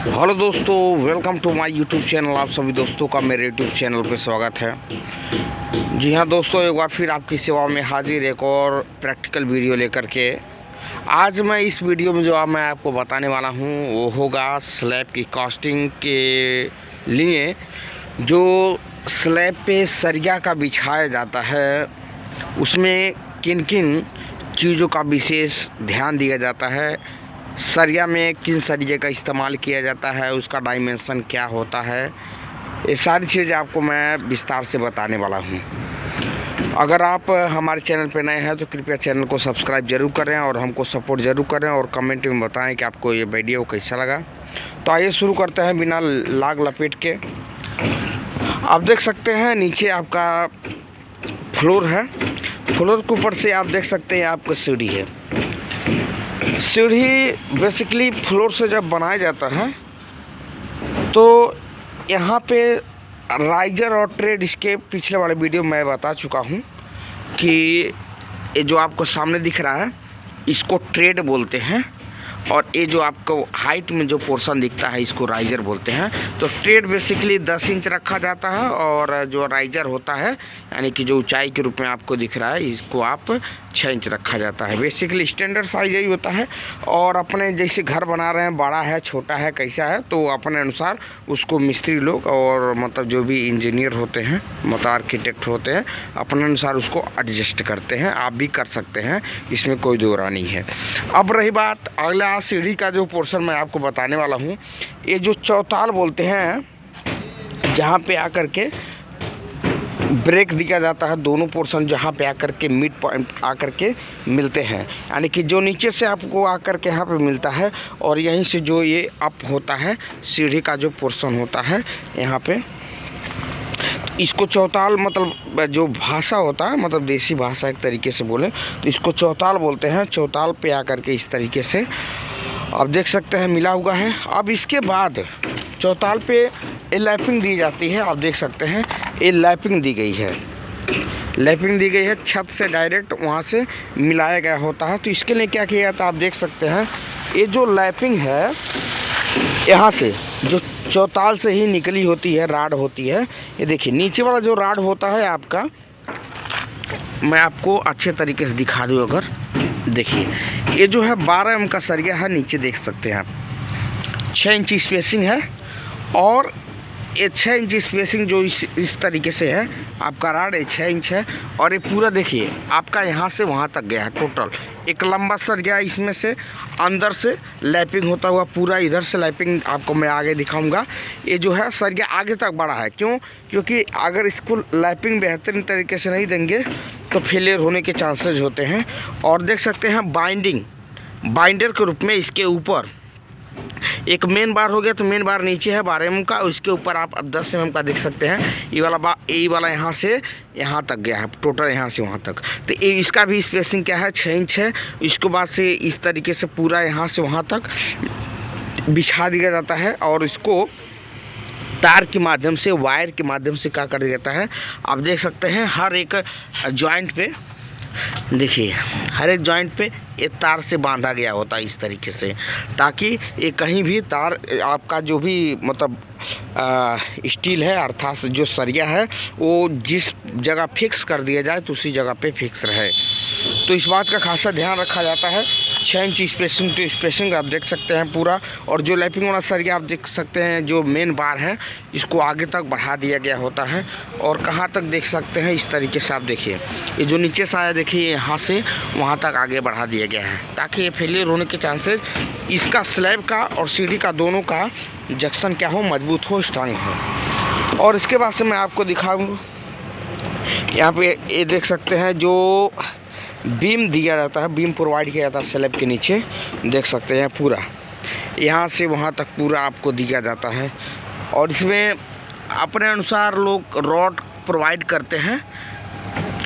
Hello दोस्तों, welcome to my YouTube channel. आप सभी दोस्तों का मेरे यूट्यूब चैनल पे स्वागत है। जी हाँ दोस्तों, एक बार फिर आपकी सेवा में हाजिर एक और प्रैक्टिकल वीडियो लेकर के। आज मैं इस वीडियो में जो मैं आपको बताने वाला हूँ वो होगा स्लैब की कास्टिंग के लिए जो स्लैब पे सरिया का बिछाया जाता है, उसमें किन किन चीज़ों का विशेष ध्यान दिया जाता है, सरिया में किन सरिये का इस्तेमाल किया जाता है, उसका डायमेंशन क्या होता है, ये सारी चीज़ें आपको मैं विस्तार से बताने वाला हूँ। अगर आप हमारे चैनल पर नए हैं तो कृपया चैनल को सब्सक्राइब जरूर करें और हमको सपोर्ट ज़रूर करें और कमेंट में बताएं कि आपको ये वीडियो कैसा लगा। तो आइए शुरू करते हैं बिना लाग लपेट के। आप देख सकते हैं नीचे आपका फ्लोर है, फ्लोर के ऊपर से आप देख सकते हैं आपका सीढ़ी है। सीढ़ी बेसिकली फ्लोर से जब बनाया जाता है तो यहाँ पे राइजर और ट्रेड, इसके पिछले वाले वीडियो में बता चुका हूँ कि ये जो आपको सामने दिख रहा है इसको ट्रेड बोलते हैं, और ये जो आपको हाइट में जो पोर्शन दिखता है इसको राइजर बोलते हैं। तो ट्रेड बेसिकली 10 इंच रखा जाता है और जो राइजर होता है यानी कि जो ऊंचाई के रूप में आपको दिख रहा है इसको आप 6 इंच रखा जाता है। बेसिकली स्टैंडर्ड साइज यही होता है, और अपने जैसे घर बना रहे हैं, बड़ा है छोटा है कैसा है, तो अपने अनुसार उसको मिस्त्री लोग और मतलब जो भी इंजीनियर होते हैं, मतलब आर्किटेक्ट होते हैं, अपने अनुसार उसको एडजस्ट करते हैं। आप भी कर सकते हैं, इसमें कोई दो राय नहीं है। अब रही बात अगला सीढ़ी का जो पोर्शन मैं आपको बताने वाला हूँ, ये जो चौताल बोलते हैं, जहाँ पे आकर के ब्रेक दिया जाता है, दोनों पोर्शन जहाँ पे आकर के मिड पॉइंट आकर के मिलते हैं, यानी कि जो नीचे से आपको आकर के यहाँ पे मिलता है और यहीं से जो ये अप होता है सीढ़ी का जो पोर्शन होता है यहाँ पे, इसको चौताल मतलब जो भाषा होता है, मतलब देसी भाषा एक तरीके से बोलें तो इसको चौताल बोलते हैं। चौताल पे आकर के इस तरीके से आप देख सकते हैं मिला हुआ है। अब इसके बाद चौताल पे ये लैपिंग दी जाती है। आप देख सकते हैं ये लैपिंग दी गई है, लैपिंग दी गई है, छत से डायरेक्ट वहाँ से मिलाया गया होता है। तो इसके लिए क्या किया जाता है, आप देख सकते हैं ये जो लैपिंग है यहाँ से जो चौताल से ही निकली होती है, राड होती है। ये देखिए नीचे वाला जो राड होता है आपका, मैं आपको अच्छे तरीके से दिखा दूँ। अगर देखिए ये जो है 12 mm का सरिया है, नीचे देख सकते हैं आप 6 इंच स्पेसिंग है, और ये 6 इंच स्पेसिंग जो इस तरीके से है आपका राड, ये 6 इंच है। और ये पूरा देखिए आपका यहाँ से वहाँ तक गया है, टोटल एक लंबा सरिया, इसमें से अंदर से लैपिंग होता हुआ पूरा इधर से लैपिंग आपको मैं आगे दिखाऊंगा। ये जो है सरिया आगे तक बढ़ा है, क्योंकि अगर इसको लैपिंग बेहतरीन तरीके से नहीं देंगे तो फेलियर होने के चांसेस होते हैं। और देख सकते हैं बाइंडर के रूप में इसके ऊपर एक मेन बार हो गया, तो मेन बार नीचे है 12 mm का, उसके ऊपर आप अब 10 mm का देख सकते हैं। ये वाला यहाँ से यहाँ तक गया है, टोटल यहाँ से वहाँ तक। तो इसका भी स्पेसिंग क्या है, 6 इंच है। इसके बाद से इस तरीके से पूरा यहाँ से वहाँ तक बिछा दिया जाता है, और इसको तार के माध्यम से, वायर के माध्यम से क्या कर दिया जाता है, आप देख सकते हैं हर एक जॉइंट पे, देखिए हर एक जॉइंट पे ये तार से बांधा गया होता है इस तरीके से, ताकि ये कहीं भी तार आपका जो भी मतलब स्टील है अर्थात जो सरिया है वो जिस जगह फिक्स कर दिया जाए तो उसी जगह पे फिक्स रहे। तो इस बात का खासा ध्यान रखा जाता है। 6 इंच स्पेसिंग टू स्पेसिंग आप देख सकते हैं पूरा, और जो लैपिंग वाला सरिया आप देख सकते हैं जो मेन बार है इसको आगे तक बढ़ा दिया गया होता है। और कहाँ तक देख सकते हैं इस तरीके से आप देखिए, ये जो नीचे से आया देखिए यहाँ से वहाँ तक आगे बढ़ा दिया गया है, ताकि ये फेलियर होने के चांसेस, इसका स्लैब का और सीढ़ी का दोनों का जंक्शन क्या हो, मजबूत हो, स्ट्रांग हो। और इसके बाद से मैं आपको दिखाऊँ, यहाँ पे ये देख सकते हैं जो बीम दिया जाता है, बीम प्रोवाइड किया जाता है स्लैब के नीचे, देख सकते हैं पूरा यहाँ से वहाँ तक पूरा आपको दिया जाता है। और इसमें अपने अनुसार लोग रॉड प्रोवाइड करते हैं।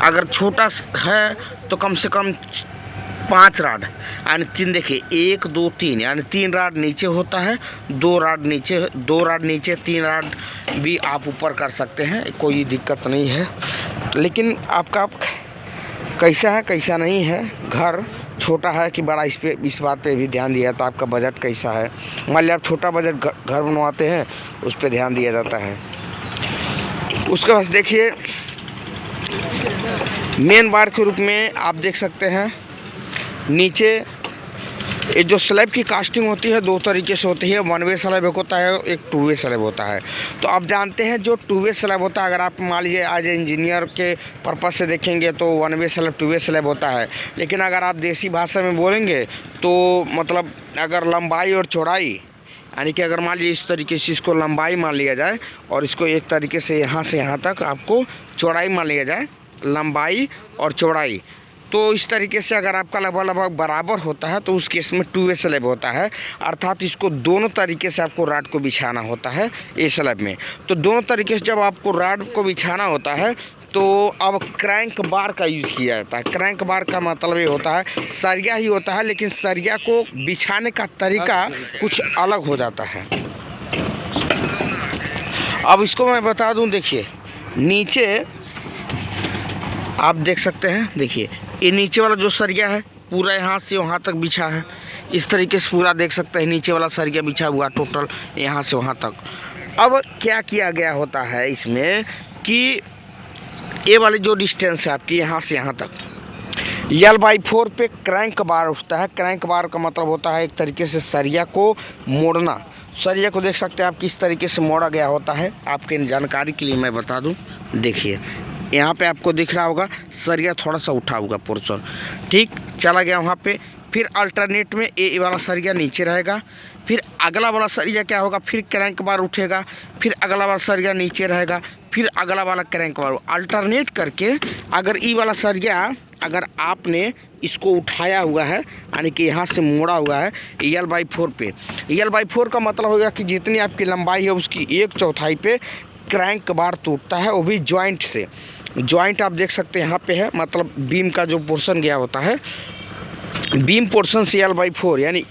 अगर छोटा है तो कम से कम 5 राड, यानी 3, देखिए 1 2 3, यानी 3 राड नीचे होता है, 2 राड नीचे 3 राड भी आप ऊपर कर सकते हैं, कोई दिक्कत नहीं है। लेकिन आपका कैसा है कैसा नहीं है, घर छोटा है कि बड़ा, इस बात पे भी ध्यान दिया जाता है। आपका बजट कैसा है, मान लिया आप छोटा बजट घर बनवाते हैं, उस पर ध्यान दिया जाता है। उसके बाद देखिए मेन बार के रूप में आप देख सकते हैं नीचे ये जो स्लैब की कास्टिंग होती है दो तरीके से होती है, वन वे स्लैब एक होता है, एक टू वे स्लैब होता है। तो आप जानते हैं जो टू वे स्लैब होता है, अगर आप मान लीजिए आज इंजीनियर के पर्पज़ से देखेंगे तो one way slab two way slab होता है। लेकिन अगर आप देसी भाषा में बोलेंगे तो मतलब अगर लंबाई और चौड़ाई, यानी कि अगर मान लीजिए इस तरीके से इसको लंबाई मान लिया जाए और इसको एक तरीके से यहाँ से यहाँ तक आपको चौड़ाई मान लिया जाए, लंबाई और चौड़ाई, तो इस तरीके से अगर आपका लगभग बराबर होता है तो उस केस में टू वे स्लैब होता है। अर्थात इसको दोनों तरीके से आपको राड को बिछाना होता है ए स्लैब में। तो दोनों तरीके से जब आपको राड को बिछाना होता है तो अब क्रैंक बार का यूज़ किया जाता है। क्रैंक बार का मतलब ये होता है सरिया ही होता है, लेकिन सरिया को बिछाने का तरीका कुछ अलग हो जाता है। अब इसको मैं बता दूं, देखिए नीचे आप देख सकते हैं, देखिए ये नीचे वाला जो सरिया है पूरा यहाँ से वहाँ तक बिछा है। इस तरीके से पूरा देख सकते हैं नीचे वाला सरिया बिछा हुआ टोटल यहाँ से वहाँ तक। अब क्या किया गया होता है इसमें कि ये वाली जो डिस्टेंस है आपकी यहाँ से यहाँ तक, L/4 पे क्रैंक बार उठता है। क्रैंक बार का मतलब होता है एक तरीके से सरिया को मोड़ना। सरिया को देख सकते हैं आप किस तरीके से मोड़ा गया होता है। आपके जानकारी के लिए मैं बता दूं, देखिए यहाँ पे आपको दिख रहा होगा सरिया थोड़ा सा उठा हुआ पोर्शन, ठीक चला गया वहाँ पे। फिर अल्टरनेट में ए वाला सरिया नीचे रहेगा, फिर अगला वाला सरिया क्या होगा, फिर क्रैंक बार उठेगा, फिर अगला वाला सरिया नीचे रहेगा, फिर अगला वाला क्रैंक बार अल्टरनेट करके। अगर ई वाला सरिया अगर आपने इसको उठाया हुआ है, यानी कि यहाँ से मोड़ा हुआ है L/4 पे, L/4 का मतलब होगा कि जितनी आपकी लंबाई है उसकी 1/4 पे क्रैंक बार टूटता है, वो भी जॉइंट से। जॉइंट आप देख सकते हैं यहाँ पे है, मतलब बीम का जो पोर्शन गया होता है, बीम पोर्शन से L/4 यानी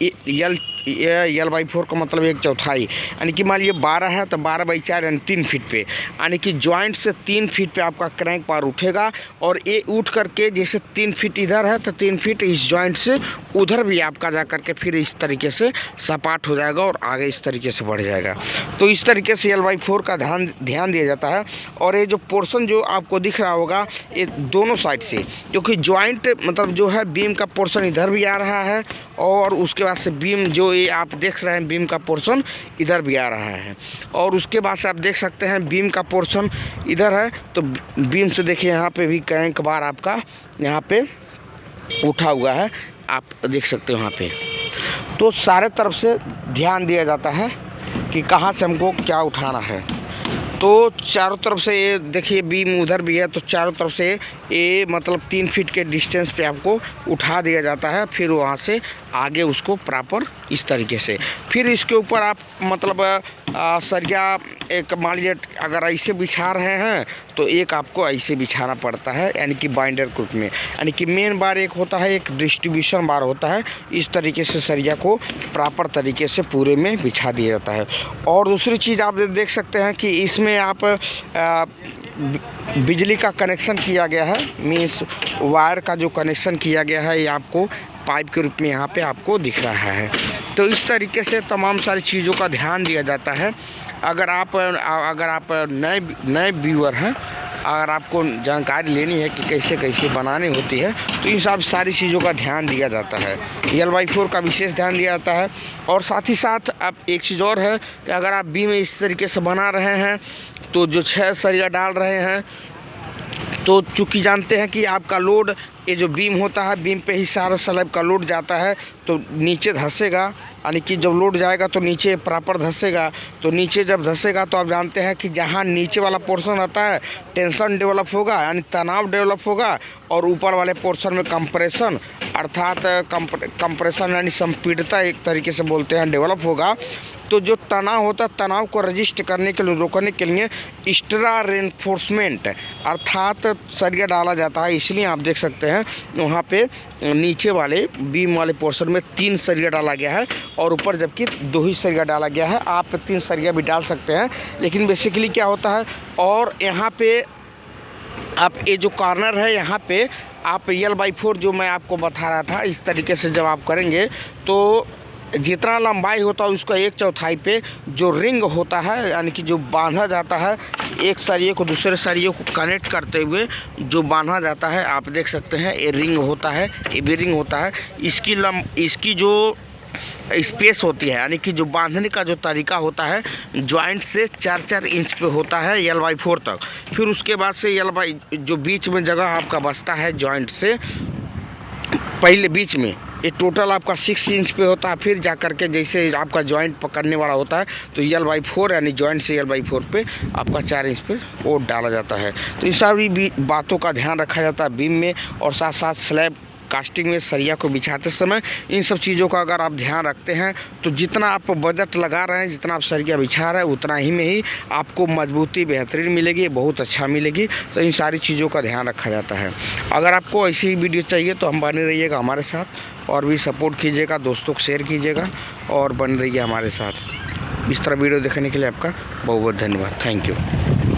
L/4 का मतलब 1/4, यानी कि मान लीजिए 12 है तो 12/4 यानी 3 फीट पे, यानी कि जॉइंट से 3 फीट पे आपका क्रैंक बार उठेगा। और ये उठ करके जैसे 3 फीट इधर है तो 3 फीट इस जॉइंट से उधर भी आपका जा करके फिर इस तरीके से सपाट हो जाएगा और आगे इस तरीके से बढ़ जाएगा। तो इस तरीके से L/4 का ध्यान दिया जाता है। और ये जो पोर्शन जो आपको दिख रहा होगा ये दोनों साइड से, क्योंकि जॉइंट मतलब जो है बीम का पोर्शन इधर भी आ रहा है और उसके बाद से बीम जो ये आप देख रहे हैं बीम का पोर्शन इधर भी आ रहा है, और उसके बाद से आप देख सकते हैं बीम का पोर्शन इधर है। तो बीम से देखिए यहाँ पे भी क्रैंक बार आपका यहाँ पे उठा हुआ है, आप देख सकते हो यहाँ पे। तो सारे तरफ से ध्यान दिया जाता है कि कहाँ से हमको क्या उठाना है। तो चारों तरफ से ये देखिए बीम उधर भी है, तो चारों तरफ से ये मतलब 3 फीट के डिस्टेंस पे आपको उठा दिया जाता है। फिर वहाँ से आगे उसको प्रॉपर इस तरीके से, फिर इसके ऊपर आप मतलब सरिया एक मान लीजिए अगर ऐसे बिछा रहे हैं तो एक आपको ऐसे बिछाना पड़ता है, यानी कि बाइंडर के रूप में। यानी कि मेन बार एक होता है, एक डिस्ट्रीब्यूशन बार होता है। इस तरीके से सरिया को प्रॉपर तरीके से पूरे में बिछा दिया जाता है। और दूसरी चीज़ आप देख सकते हैं कि इसमें आप बिजली का कनेक्शन किया गया है, मीन्स वायर का जो कनेक्शन किया गया है ये आपको पाइप के रूप में यहाँ पे आपको दिख रहा है। तो इस तरीके से तमाम सारी चीज़ों का ध्यान दिया जाता है। अगर आप नए व्यूअर हैं, अगर आपको जानकारी लेनी है कि कैसे कैसे बनानी होती है, तो इन सब सारी चीज़ों का ध्यान दिया जाता है। L/4 का विशेष ध्यान दिया जाता है। और साथ ही साथ अब एक चीज़ और है कि अगर आप बीम इस तरीके से बना रहे हैं तो जो 6 सरिया डाल रहे हैं, तो चूँकि जानते हैं कि आपका लोड ये जो बीम होता है, बीम पे ही सारा स्लैब का लोड जाता है, तो नीचे धंसेगा, यानी कि जब लोड जाएगा तो नीचे प्रॉपर धंसेगा। तो नीचे जब धंसेगा तो आप जानते हैं कि जहाँ नीचे वाला पोर्शन आता है टेंशन डेवलप होगा, यानी तनाव डेवलप होगा, और ऊपर वाले पोर्शन में कंप्रेशन अर्थात कंप्रेशन यानी संपीड़ितता एक तरीके से बोलते हैं डेवलप होगा। तो जो तनाव होता है, तनाव को रजिस्ट करने के लिए, रोकने के लिए एक्स्ट्रा रेनफोर्समेंट अर्थात सरिया डाला जाता है। इसलिए आप देख सकते हैं वहाँ पे नीचे वाले बीम वाले पोर्शन में 3 सरिया डाला गया है और ऊपर जबकि 2 ही सरिया डाला गया है। आप 3 सरिया भी डाल सकते हैं, लेकिन बेसिकली क्या होता है, और यहाँ पे आप ये जो कॉर्नर है यहाँ पे आप L/4 जो मैं आपको बता रहा था, इस तरीके से जब आप करेंगे तो जितना लंबाई होता है उसका 1/4 पे जो रिंग होता है, यानी कि जो बांधा जाता है एक सरिये को दूसरे सरिये को कनेक्ट करते हुए जो बांधा जाता है, आप देख सकते हैं ये रिंग होता है, ये भी रिंग होता है। इसकी जो स्पेस होती है, यानी कि जो बांधने का जो तरीका होता है जॉइंट से 4-4 इंच पे होता है L/4 तक। फिर उसके बाद से जो बीच में जगह आपका बचता है जॉइंट से पहले बीच में, ये टोटल आपका 6 इंच पे होता है। फिर जा कर के जैसे आपका जॉइंट पकड़ने वाला होता है तो L/4 यानी जॉइंट से L/4 पे आपका 4 इंच पे वो डाला जाता है। तो इन सारी बातों का ध्यान रखा जाता है बीम में, और साथ साथ स्लैब कास्टिंग में सरिया को बिछाते समय इन सब चीज़ों का अगर आप ध्यान रखते हैं तो जितना आप बजट लगा रहे हैं, जितना आप सरिया बिछा रहे हैं, उतना ही में ही आपको मजबूती बेहतरीन मिलेगी, बहुत अच्छा मिलेगी। तो इन सारी चीज़ों का ध्यान रखा जाता है। अगर आपको ऐसी ही वीडियो चाहिए तो हम बने रहिएगा हमारे साथ, और भी सपोर्ट कीजिएगा, दोस्तों को शेयर कीजिएगा और बने रहिए हमारे साथ। इस तरह वीडियो देखने के लिए आपका बहुत बहुत धन्यवाद। Thank you.